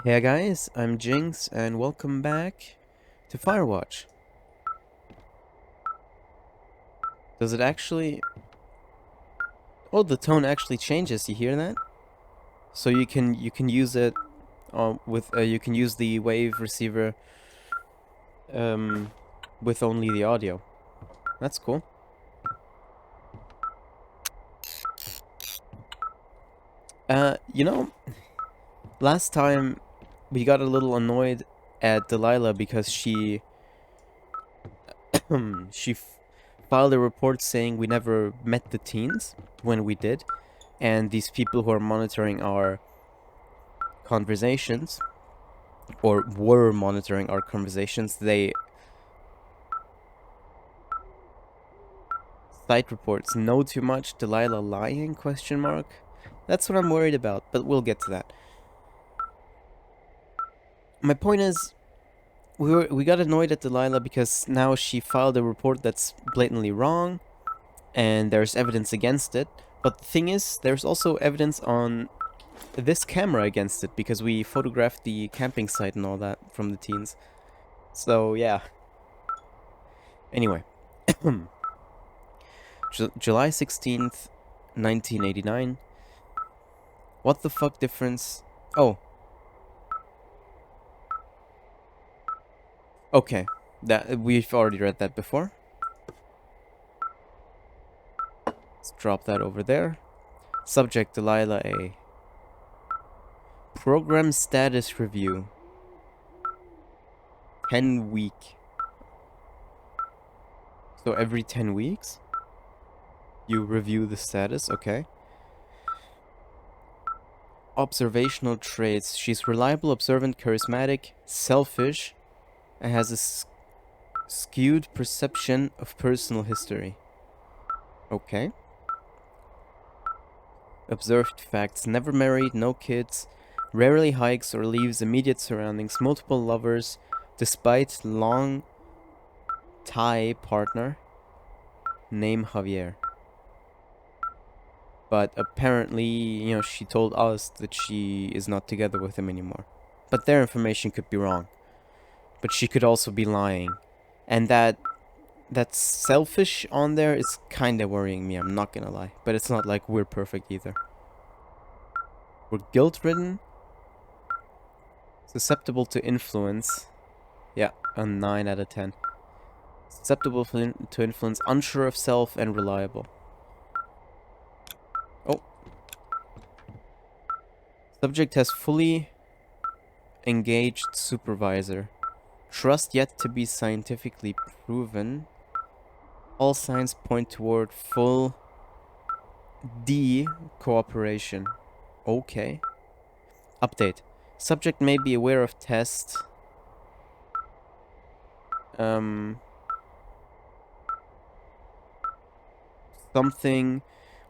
Hey guys, I'm Jinx and welcome back to Firewatch. Does it actually... Oh, the tone actually changes, you hear that? So you can use it you can use the wave receiver um with only the audio. That's cool. You know, last time we got a little annoyed at Delilah because she filed a report saying we never met the teens when we did, and these people who are monitoring our conversations or were monitoring our conversations, they site reports know too much, Delilah lying, question mark. That's what I'm worried about, but we'll get to that. My point is, we got annoyed at Delilah because now she filed a report that's blatantly wrong, and there's evidence against it. But the thing is, there's also evidence on this camera against it because we photographed the camping site and all that from the teens. So yeah. Anyway, July 16th, 1989. What the fuck difference? Oh, okay. That we've already read that before. Let's drop that over there. Subject Delilah A. Program status review. 10 week. So every 10 weeks you review the status, okay? Observational traits. She's reliable, observant, charismatic, selfish, and has a skewed perception of personal history. Okay. Observed facts. Never married, no kids, rarely hikes or leaves immediate surroundings, multiple lovers, despite long tie partner, name Javier. But apparently, she told us that she is not together with him anymore. But their information could be wrong. But she could also be lying. And that selfish on there is kinda worrying me, I'm not gonna lie. But it's not like we're perfect either. We're guilt-ridden, susceptible to influence. Yeah, a 9 out of 10. Susceptible to influence, unsure of self, and reliable. Oh. Subject has fully engaged supervisor. Trust yet to be scientifically proven. All signs point toward full D cooperation. Okay. Update. Subject may be aware of test. Something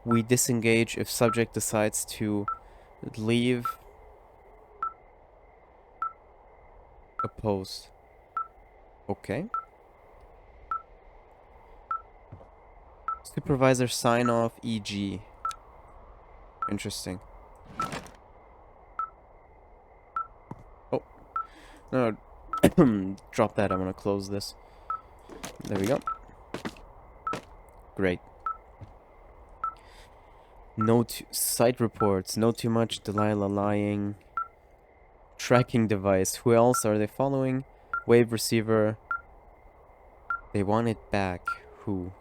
we disengage if subject decides to leave a post. Okay. Supervisor sign off EG. Interesting. Oh. No. Drop that. I'm gonna close this. There we go. Great. Note site reports. No too much. Delilah lying. Tracking device. Who else are they following? Wave receiver. They want it back. Who?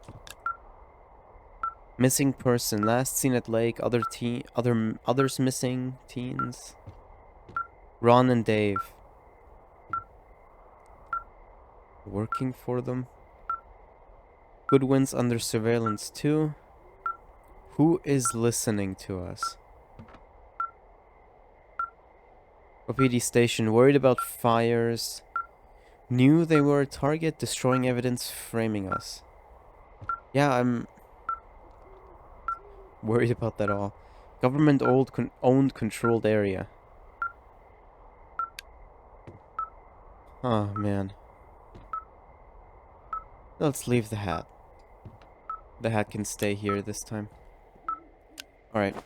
Missing person. Last seen at lake. Others missing teens. Ron and Dave. Working for them. Goodwin's under surveillance too. Who is listening to us? OPD station. Worried about fires. Knew they were a target. Destroying evidence. Framing us. Yeah, I'm worried about that all. Government owned controlled area. Oh, man. Let's leave the hat. The hat can stay here this time. Alright.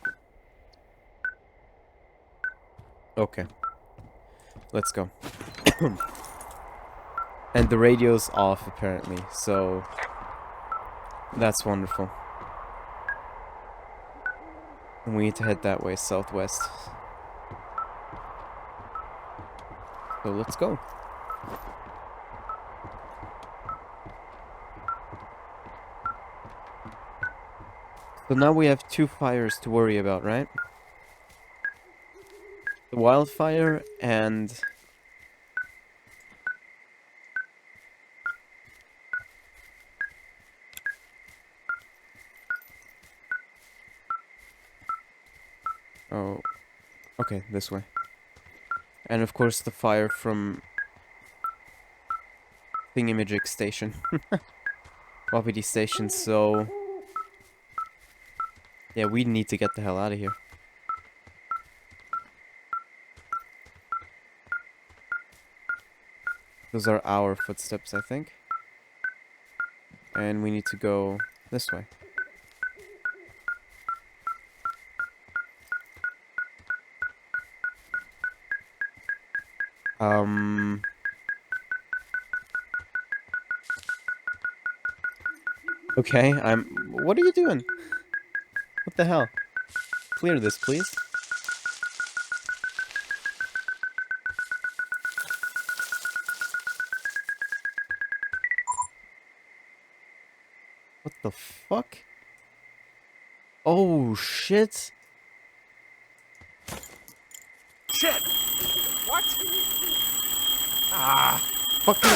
Okay. let's go. And the radio's off, apparently, so that's wonderful. And we need to head that way, southwest. So let's go. So now we have 2 fires to worry about, right? The wildfire and... Oh, okay, this way. And of course the fire from Thingamajig Station. Wapiti Station, so... Yeah, we need to get the hell out of here. Those are our footsteps, I think. And we need to go this way. Okay, what are you doing? What the hell? Clear this, please. What the fuck? Oh, shit. Shit! What? Ah! Fucking...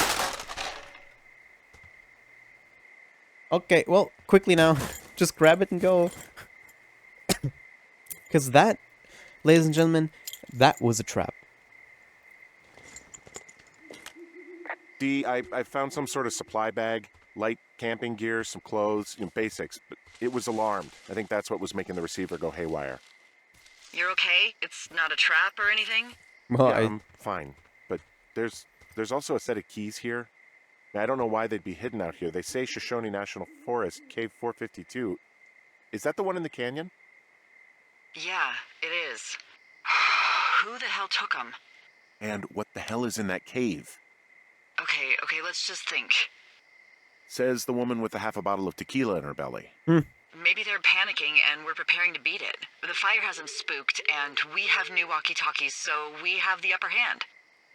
Okay, well, quickly now. Just grab it and go. Because that, ladies and gentlemen, that was a trap. See, I found some sort of supply bag, light camping gear, some clothes, basics, but it was alarmed. I think that's what was making the receiver go haywire. You're okay? It's not a trap or anything? Well, Yeah, I'm fine, but there's also a set of keys here. I don't know why they'd be hidden out here. They say Shoshone National Forest, Cave 452. Is that the one in the canyon? Yeah, it is. Who the hell took them? And what the hell is in that cave? Okay, let's just think. Says the woman with a half a bottle of tequila in her belly. Maybe they're panicking and we're preparing to beat it. The fire has them spooked, and we have new walkie-talkies, so we have the upper hand.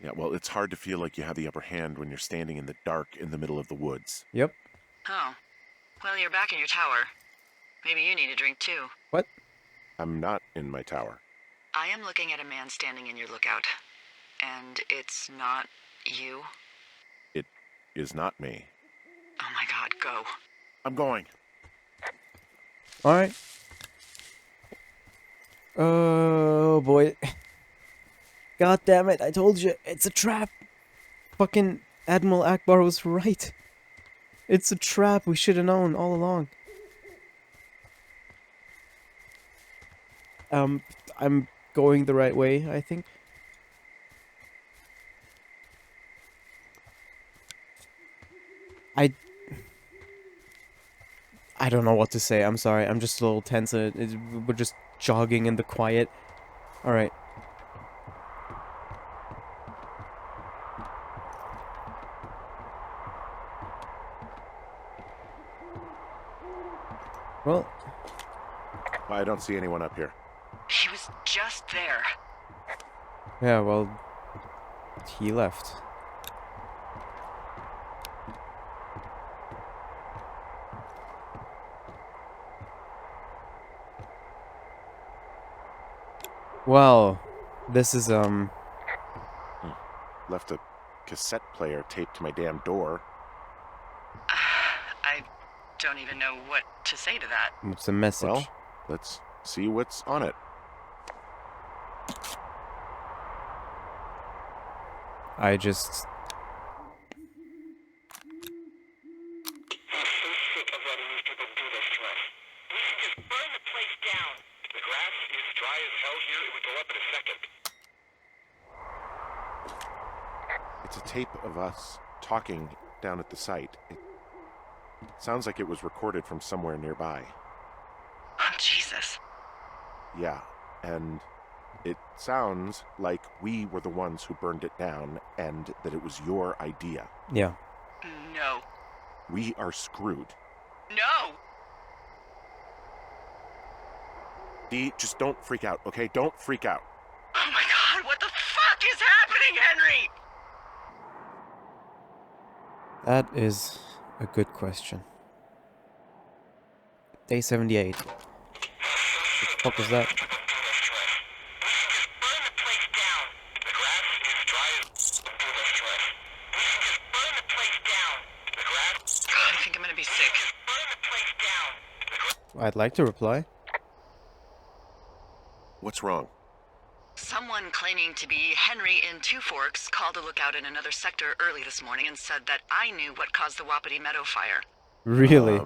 Yeah, well, it's hard to feel like you have the upper hand when you're standing in the dark in the middle of the woods. Yep. Oh. Well, you're back in your tower. Maybe you need a drink, too. What? I'm not in my tower. I am looking at a man standing in your lookout. And it's not you? It is not me. Oh my god, go. I'm going. Alright. Oh, boy. God damn it, I told you, it's a trap. Fucking Admiral Akbar was right. It's a trap, we should have known all along. I'm going the right way, I think. I don't know what to say, I'm sorry, I'm just a little tense, we're just jogging in the quiet. Alright. Well, I don't see anyone up here. He was just there. yeah, well, he left. Well, this is, Left a cassette player taped to my damn door. I don't even know what to say to that. what's the message? Well, let's see what's on it. I just... It's a tape of us talking down at the site. It sounds like it was recorded from somewhere nearby. Oh, Jesus. Yeah, and it sounds like we were the ones who burned it down and that it was your idea. Yeah. No. We are screwed. No! Dee, just don't freak out, okay? Don't freak out. Oh my god, what the fuck is happening, Henry? That is a good question. Day 78. What the fuck is that? I think I'm gonna be sick. I'd like to reply. What's wrong? Someone claiming to be Henry in Two Forks called a lookout in another sector early this morning and said that I knew what caused the Wapiti Meadow fire. Really?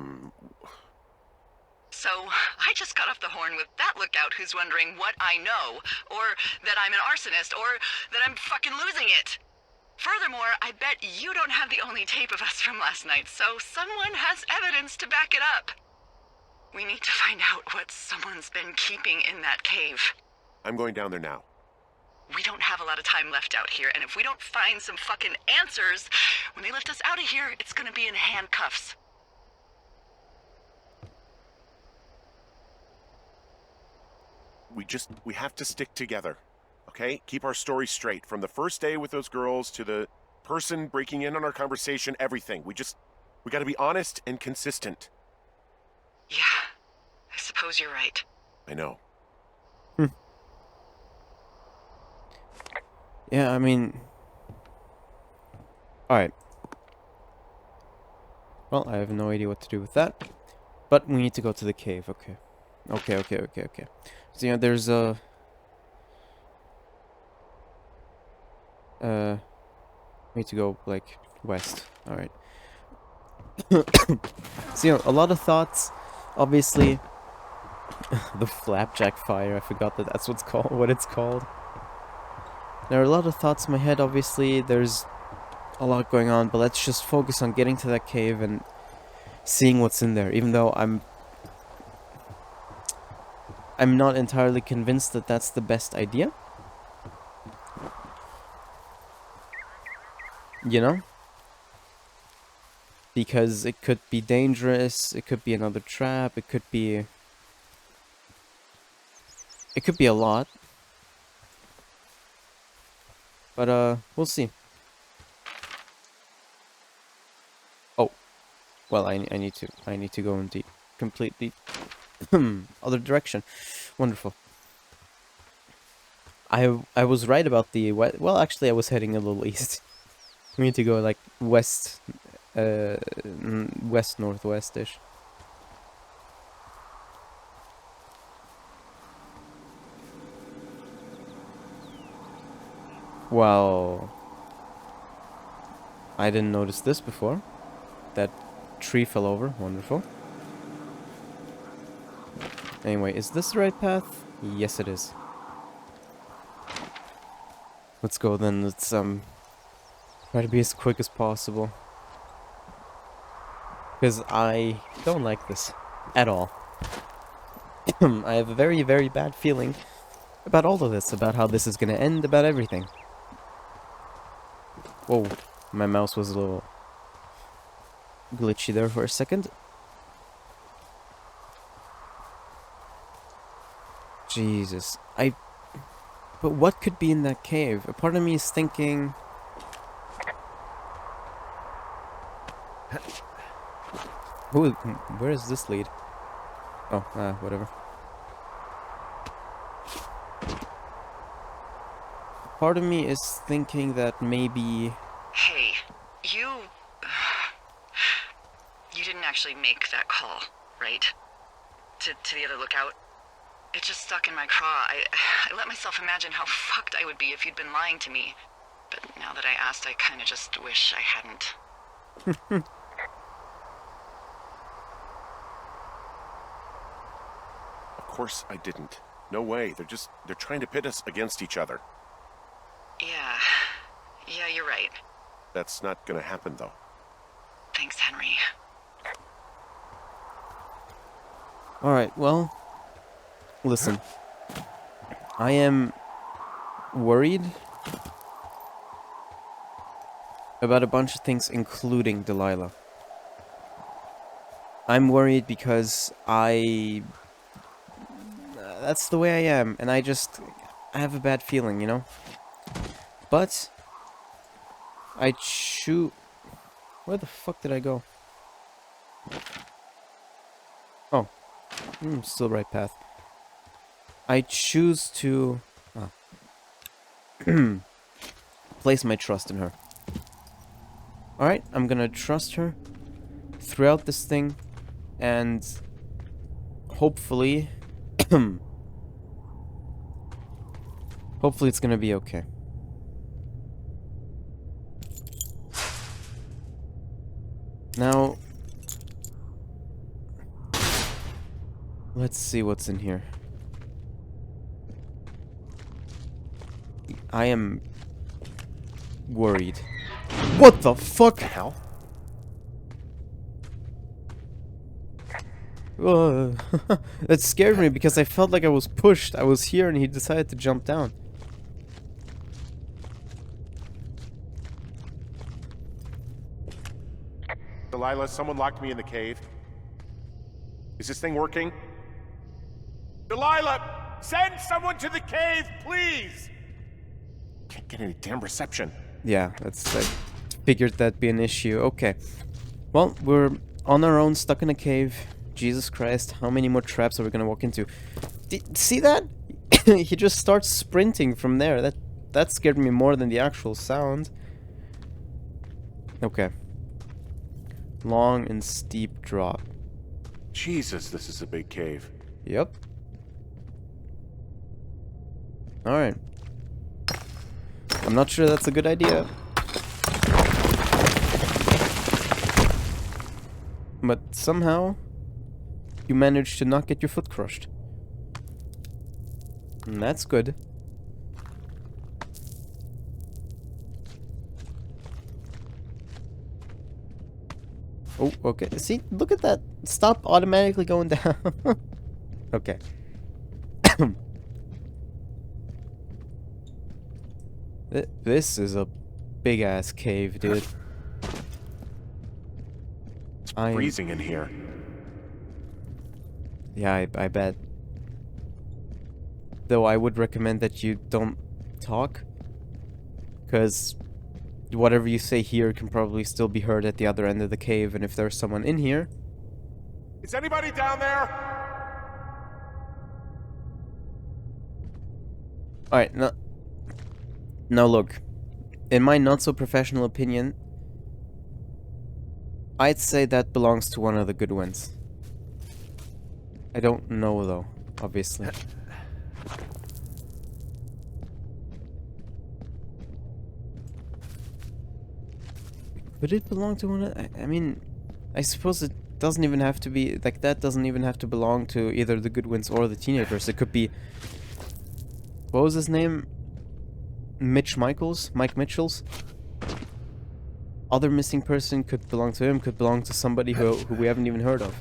So, I just got off the horn with that lookout who's wondering what I know, or that I'm an arsonist, or that I'm fucking losing it. Furthermore, I bet you don't have the only tape of us from last night, so someone has evidence to back it up. We need to find out what someone's been keeping in that cave. I'm going down there now. We don't have a lot of time left out here, and if we don't find some fucking answers, when they lift us out of here, it's gonna be in handcuffs. We have to stick together, okay? Keep our story straight. From the first day with those girls to the person breaking in on our conversation, everything. We gotta be honest and consistent. Yeah, I suppose you're right. I know. Yeah, I mean... Alright. Well, I have no idea what to do with that. But we need to go to the cave, okay. Okay. So, yeah, there's a... we need to go, like, west. Alright. So, you know, a lot of thoughts. Obviously... the flapjack fire, I forgot that that's what it's called. There are a lot of thoughts in my head, obviously. There's a lot going on, but let's just focus on getting to that cave and seeing what's in there, even though I'm not entirely convinced that that's the best idea. You know? Because it could be dangerous, it could be another trap, it could be a lot. But, we'll see. Oh. Well, I need to go in the completely other direction. Wonderful. I was right about the west. Well, actually, I was heading a little east. We need to go, like, west, west-northwest-ish. Wow. I didn't notice this before. That tree fell over. Wonderful. Anyway, is this the right path? Yes, it is. Let's go then. Let's try to be as quick as possible. Because I don't like this at all. I have a very, very bad feeling about all of this, about how this is gonna end, about everything. Whoa, my mouse was a little glitchy there for a second. Jesus, but what could be in that cave? A part of me is thinking... Where does this lead? Oh, whatever. Part of me is thinking that maybe... Hey, you didn't actually make that call, right? To the other lookout? It just stuck in my craw. I let myself imagine how fucked I would be if you'd been lying to me. But now that I asked, I kinda just wish I hadn't. Of course I didn't. No way. They're trying to pit us against each other. Yeah, you're right. That's not gonna happen, though. Thanks, Henry. Alright, well... Listen. I am worried about a bunch of things, including Delilah. I'm worried because that's the way I am, and I have a bad feeling, you know? But I choose... Where the fuck did I go? Oh, still right path. I choose to place my trust in her. Alright, I'm gonna trust her throughout this thing, and hopefully... hopefully it's gonna be okay. Now... let's see what's in here. I am... worried. What the fuck? The hell? That scared me because I felt like I was pushed. I was here and he decided to jump down. Delilah, someone locked me in the cave. Is this thing working? Delilah! Send someone to the cave, please! Can't get any damn reception. Yeah, I figured that'd be an issue. Okay. Well, we're on our own, stuck in a cave. Jesus Christ, how many more traps are we gonna walk into? See that? He just starts sprinting from there. That scared me more than the actual sound. Okay. Long and steep drop. Jesus, this is a big cave. Yep. Alright. I'm not sure that's a good idea. But somehow, you managed to not get your foot crushed. And that's good. Oh, okay. See, look at that. Stop automatically going down. Okay. This is a big ass cave, dude. It's freezing in here. Yeah, I bet. Though I would recommend that you don't talk, because whatever you say here can probably still be heard at the other end of the cave, and if there's someone in here... Is anybody down there? Alright, now look. In my not-so-professional opinion, I'd say that belongs to one of the good ones. I don't know, though, obviously. Would it belong to one of... I mean, I suppose it doesn't even have to be... Like, that doesn't even have to belong to either the Goodwins or the teenagers. It could be... What was his name? Mitch Michaels? Mike Mitchells? Other missing person could belong to him, could belong to somebody who we haven't even heard of.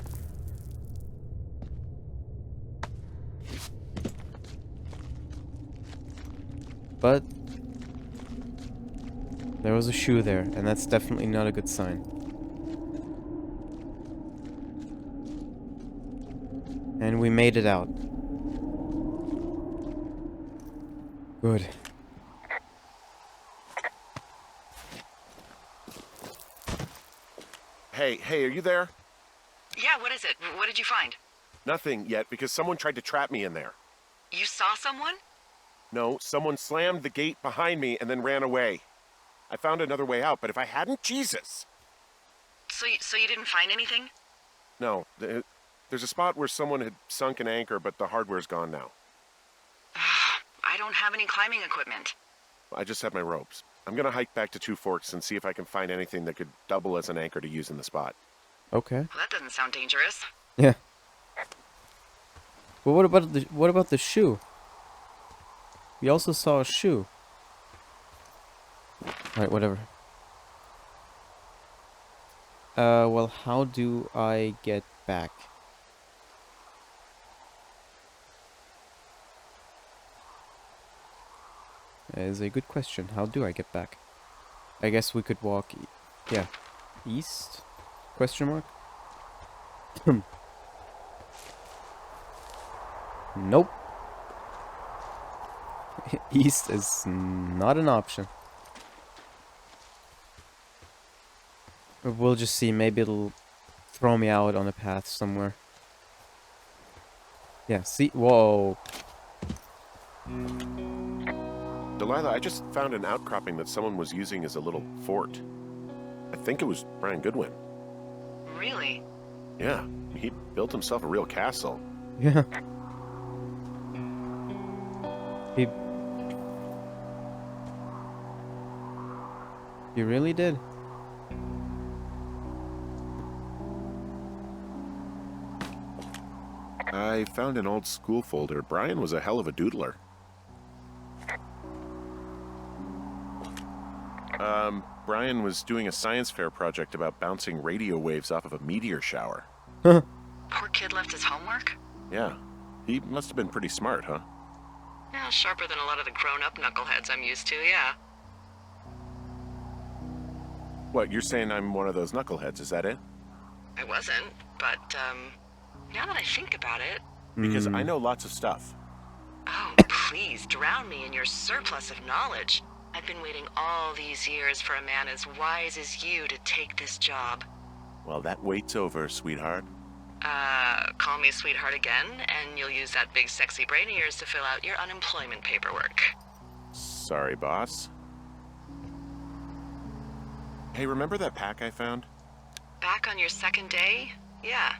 But... there was a shoe there, and that's definitely not a good sign. And we made it out. Good. Hey, are you there? Yeah, what is it? What did you find? Nothing yet, because someone tried to trap me in there. You saw someone? No, someone slammed the gate behind me and then ran away. I found another way out, but if I hadn't, Jesus! So you didn't find anything? No, there's a spot where someone had sunk an anchor, but the hardware's gone now. I don't have any climbing equipment. I just have my ropes. I'm gonna hike back to Two Forks and see if I can find anything that could double as an anchor to use in the spot. Okay. Well, that doesn't sound dangerous. Yeah. Well, what about the shoe? We also saw a shoe. Alright, whatever. Well, how do I get back? That is a good question. How do I get back? I guess we could walk, yeah, east? Question mark? Nope. East is not an option. We'll just see. Maybe it'll throw me out on a path somewhere. Yeah, see? Whoa. Delilah, I just found an outcropping that someone was using as a little fort. I think it was Brian Goodwin. Really? Yeah, he built himself a real castle. Yeah. He really did. I found an old school folder. Brian was a hell of a doodler. Brian was doing a science fair project about bouncing radio waves off of a meteor shower. Huh. Poor kid left his homework? Yeah, he must have been pretty smart, huh? Yeah, sharper than a lot of the grown-up knuckleheads I'm used to, yeah. What, you're saying I'm one of those knuckleheads, is that it? I wasn't, but, now that I think about it... Because I know lots of stuff. Oh, please, drown me in your surplus of knowledge. I've been waiting all these years for a man as wise as you to take this job. Well, that wait's over, sweetheart. Call me sweetheart again, and you'll use that big sexy brain of yours to fill out your unemployment paperwork. Sorry, boss. Hey, remember that pack I found? Back on your second day? Yeah.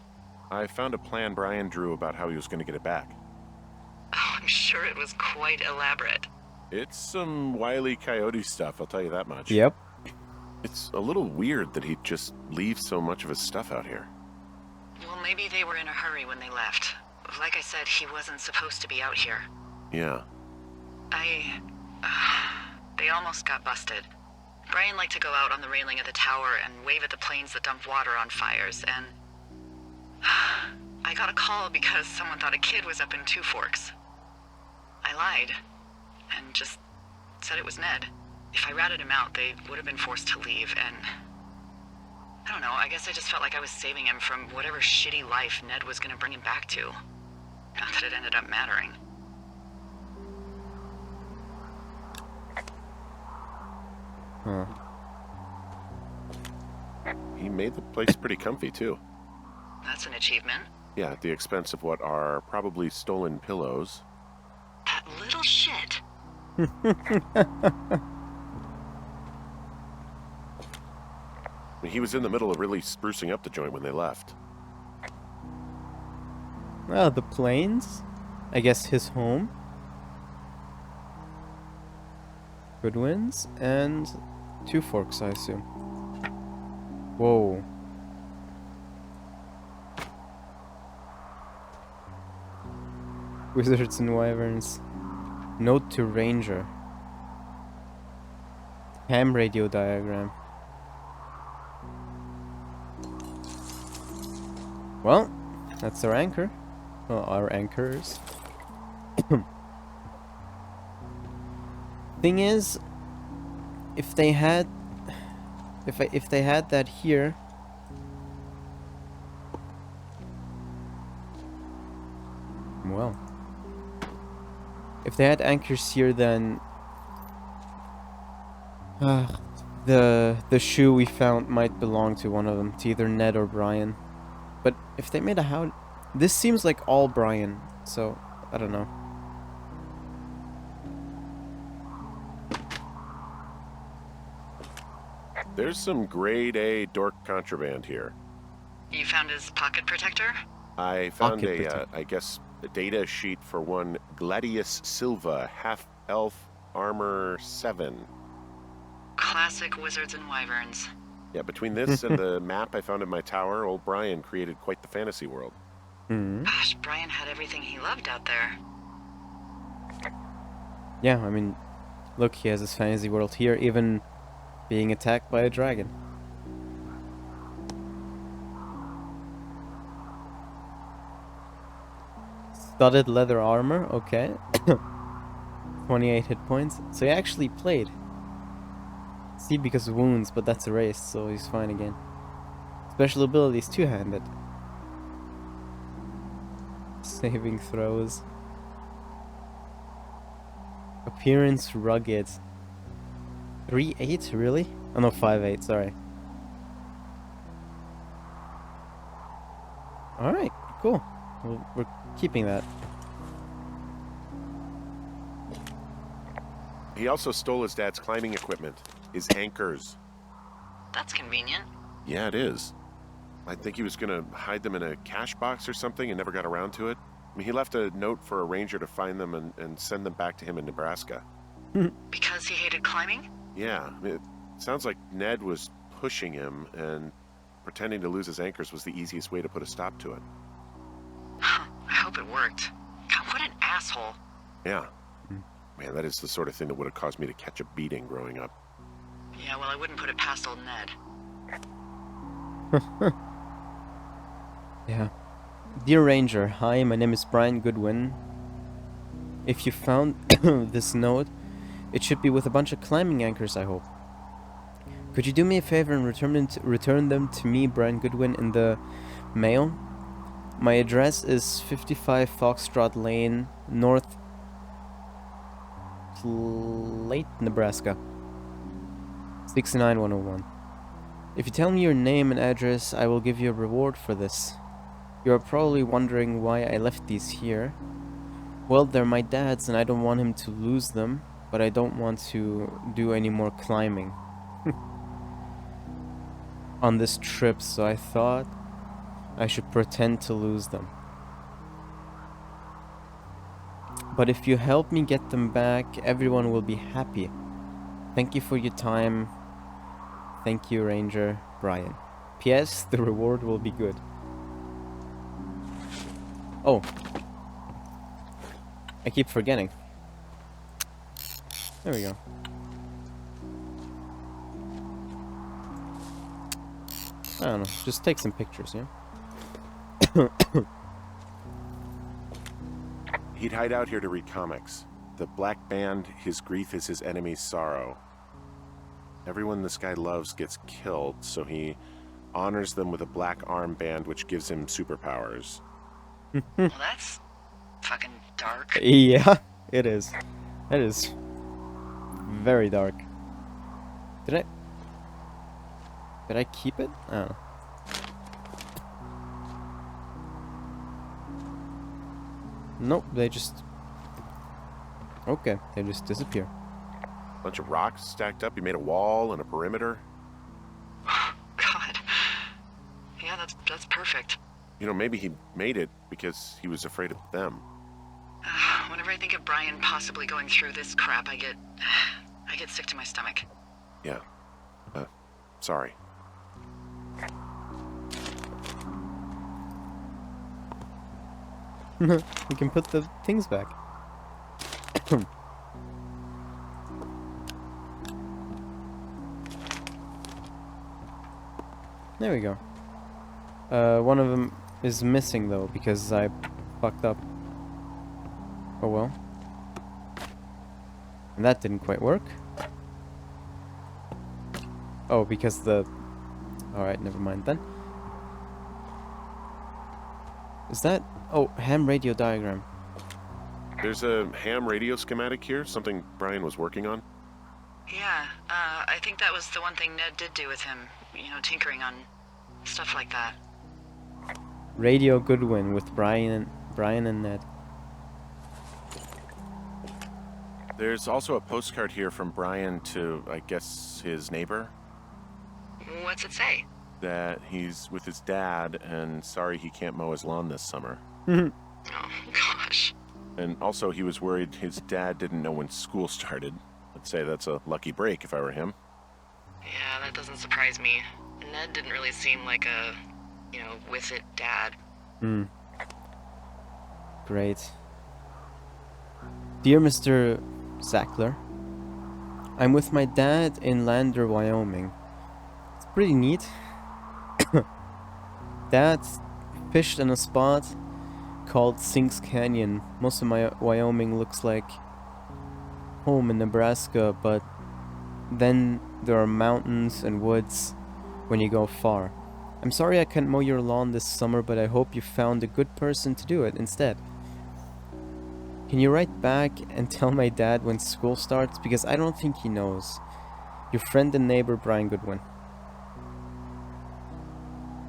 I found a plan Brian drew about how he was going to get it back. Oh, I'm sure it was quite elaborate. It's some Wile E. Coyote stuff, I'll tell you that much. Yep. It's a little weird that he'd just leave so much of his stuff out here. Well, maybe they were in a hurry when they left. Like I said, he wasn't supposed to be out here. Yeah. They almost got busted. Brian liked to go out on the railing of the tower and wave at the planes that dumped water on fires, and... I got a call because someone thought a kid was up in Two Forks. I lied, and just said it was Ned. If I ratted him out, they would have been forced to leave, and... I don't know, I guess I just felt like I was saving him from whatever shitty life Ned was gonna bring him back to. Not that it ended up mattering. Huh. He made the place pretty comfy, too. That's an achievement. Yeah, at the expense of what are probably stolen pillows. That little shit. He was in the middle of really sprucing up the joint when they left. Well, the plains? I guess his home. Goodwin's and Two Forks, I assume. Whoa. Wizards and Wyverns. Note to Ranger. Ham radio diagram. Well, that's our anchor. Well, our anchors. Thing is, if they had that here, well, if they had anchors here, then the shoe we found might belong to one of them, to either Ned or Brian. But if they made a house, this seems like all Brian, so I don't know. There's some grade A dork contraband here. You found his pocket protector? I found Pocket I guess, a data sheet for one Gladius Silva, half-elf armor 7. Classic Wizards and Wyverns. Yeah, between this and the map I found in my tower, old Brian created quite the fantasy world. Gosh, Brian had everything he loved out there. Yeah, I mean, look, he has his fantasy world here, even being attacked by a dragon. Studded leather armor, okay. 28 hit points. So he actually played. See, because of wounds, but that's erased, so he's fine again. Special abilities, two-handed. Saving throws. Appearance rugged. 3-8, really? Oh no, 5-8, sorry. Alright, cool. We're keeping that. He also stole his dad's climbing equipment, his anchors. That's convenient. Yeah, it is. I think he was gonna hide them in a cash box or something and never got around to it. I mean, he left a note for a ranger to find them and send them back to him in Nebraska. Because he hated climbing? Yeah, I mean, it sounds like Ned was pushing him, and pretending to lose his anchors was the easiest way to put a stop to it. I hope it worked. God, what an asshole. Yeah. Man, that is the sort of thing that would have caused me to catch a beating growing up. Yeah, well, I wouldn't put it past old Ned. Yeah. Dear Ranger, hi, my name is Brian Goodwin. If you found this note, it should be with a bunch of climbing anchors, I hope. Could you do me a favor and return them to me, Brian Goodwin, in the mail? My address is 55 Foxtrot Lane, North Platte, Nebraska. 69101. If you tell me your name and address, I will give you a reward for this. You are probably wondering why I left these here. Well, they're my dad's and I don't want him to lose them, but I don't want to do any more climbing on this trip, so I thought I should pretend to lose them. But if you help me get them back, everyone will be happy. Thank you for your time. Thank you, Ranger Brian. P.S. The reward will be good. Oh. I keep forgetting. There we go. I don't know. Just take some pictures, yeah? He'd hide out here to read comics. The Black Band, his grief is his enemy's sorrow. Everyone this guy loves gets killed, so he honors them with a black armband which gives him superpowers. Well, that's fucking dark. Yeah, it is. It is very dark. Did I keep it? I don't know. Nope, they just... Okay, they just disappear. Bunch of rocks stacked up. He made a wall and a perimeter. God. Yeah, that's perfect. You know, maybe he made it because he was afraid of them. Whenever I think of Brian possibly going through this crap, I get sick to my stomach. Yeah. Sorry. We can put the things back. There we go. One of them is missing though because I fucked up. Oh well. And that didn't quite work. Oh, because the... Alright, never mind then. Is that... Oh, ham radio diagram. There's a ham radio schematic here, something Brian was working on. Yeah, I think that was the one thing Ned did do with him. You know, tinkering on stuff like that. Radio Goodwin with Brian and Ned. There's also a postcard here from Brian to, I guess, his neighbor. What's it say? That he's with his dad and sorry he can't mow his lawn this summer. Oh, gosh. And also he was worried his dad didn't know when school started. I'd say that's a lucky break if I were him. Yeah, that doesn't surprise me. Ned didn't really seem like a, you know, with it dad. Great. Dear Mr. Sackler, I'm with my dad in Lander, Wyoming. It's pretty neat. Dad fished in a spot called Sinks Canyon. Most of my Wyoming looks like home in Nebraska, but Then there are mountains and woods when you go far. I'm sorry I can't mow your lawn this summer, but I hope you found a good person to do it instead. Can you write back and tell my dad when school starts? Because I don't think he knows. Your friend and neighbor, Brian Goodwin.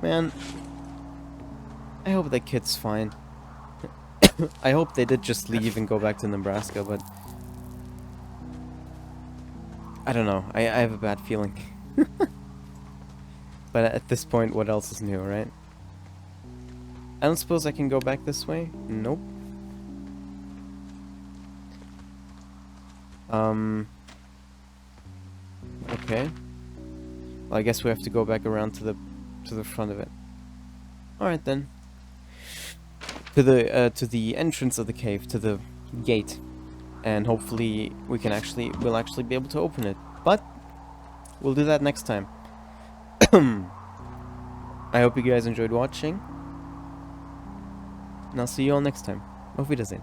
Man, I hope that kid's fine. I hope they did just leave and go back to Nebraska, but... I don't know. I have a bad feeling. But at this point, what else is new, right? I don't suppose I can go back this way? Nope. Okay. Well, I guess we have to go back around to the front of it. Alright then. To the entrance of the cave, to the gate. And hopefully we'll actually be able to open it. But we'll do that next time. I hope you guys enjoyed watching. And I'll see you all next time. Auf Wiedersehen.